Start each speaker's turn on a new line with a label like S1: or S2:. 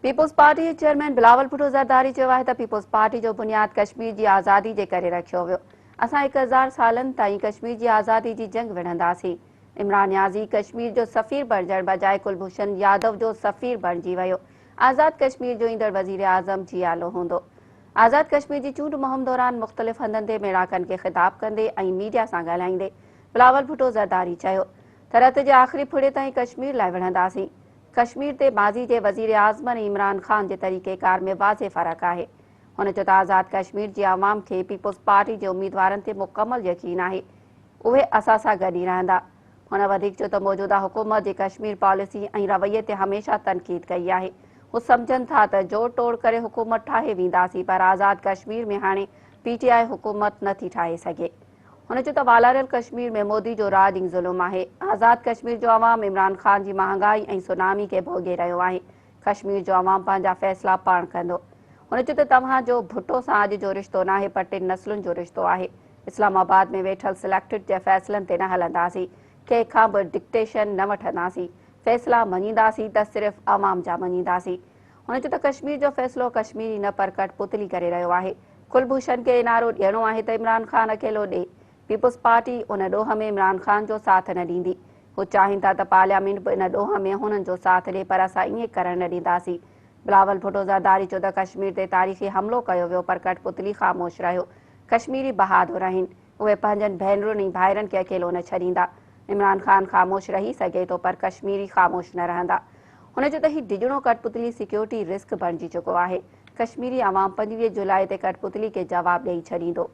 S1: People's party जे chairman Bilawal Bhutto Zardari चयो आहे त पीपुल्स पार्टी जो बुनियाद कश्मीर जी आज़ादी जे करे रखियो वियो। असां 1000 सालनि ताईं कश्मीर जी आज़ादी जी जंग विढ़ंदासीं। इमरान नियाज़ी कश्मीर जो सफ़ीर बणजण बजाए कुलभूषण यादव जो सफ़ीर बणिजी वियो। आज़ाद कश्मीर जो ईंदड़ वज़ीर आज़म जियालो हूंदो। आज़ाद कश्मीर जी चूंड मुहिम दौरान मुख़्तलिफ़ हंधनि ते मेड़ाकनि खे ख़िताब कंदे ऐं मीडिया सां ॻाल्हाईंदे बिलावल भुट्टो ज़रदारी चयो त रत जे आख़िरी फुड़े ताईं कश्मीर लाइ विढ़ंदासीं। कश्मीर ते माज़ी जे वज़ीर आज़म ऐं इमरान ख़ान जे तरीक़ेकार में वाज़े फ़र्क़ु आहे। हुन चयो त आज़ाद कश्मीर जी आवाम खे पीपुल्स पार्टी जे उम्मीदवारनि ते मुकमल यकीन आहे। उहे असां सां गॾु ई रहंदा। हुन वधीक चयो त मौजूदा हुकूमत जी कश्मीर पॉलिसी ऐं रवैये ते हमेशह तनक़ीद कई आहे। हू सम्झनि था त जोड़ तोड़ करे हुकूमत ठाहे वेंदासीं, पर आज़ाद कश्मीर में हाणे PTI हुकूमत नथी ठाहे सघे। हुन चयो त वालारियल कश्मीर में मोदी जो राज ऐं ज़ुल्म आहे। आज़ाद कश्मीर जो अवाम इमरान ख़ान जी महांगाई ऐं सुनामी खे भोॻे रहियो आहे। कश्मीर जो अवाम पंहिंजा फ़ैसिला पाण कंदो। हुन चयो त तव्हांजो भुट्टो सां अॼु जो रिश्तो न आहे, पर 3 नसलुनि जो रिश्तो आहे। इस्लामाबाद में वेठल सिलेक्टेड जे फ़ैसिलनि ते न हलंदासीं, कंहिंखां बि डिक्टेशन न वठंदासीं। फ़ैसिला मञींदासीं त सिर्फ़ अवाम जा मञींदासीं। हुन चयो त कश्मीर जो फ़ैसिलो कश्मीरी न पर कठपुतली करे रहियो आहे। कुलभूषण खे इनारो ॾियणो आहे त इमरान ख़ान अकेलो ॾे। पीपुल्स पार्टी उन ॾोह में इमरान ख़ान जो साथ न ॾींदी। हू चाहिनि था त पार्लियामेंट बि इन ॾोह में हुननि जो साथ ॾिए, पर असां ईअं करणु न ॾींदासीं। बिलावल भुट्टो ज़रदारी चयो त कश्मीर ते तारीख़ी हमिलो कयो वियो, पर कठपुतली ख़ामोश रहियो। कश्मीरी बहादुर आहिनि। उहे पंहिंजनि भेनरुनि ऐं भाइरनि खे अकेलो न छॾींदा। इमरान ख़ान ख़ामोश रही सघे थो, पर कश्मीरी ख़ामोश न रहंदा। हुन चयो त हीउ डिॼणो कठपुतली सिक्योरिटी रिस्क बणिजी चुको आहे। कश्मीरी अवाम 25 जुलाई ते कठपुतली खे जवाबु ॾेई छॾींदो।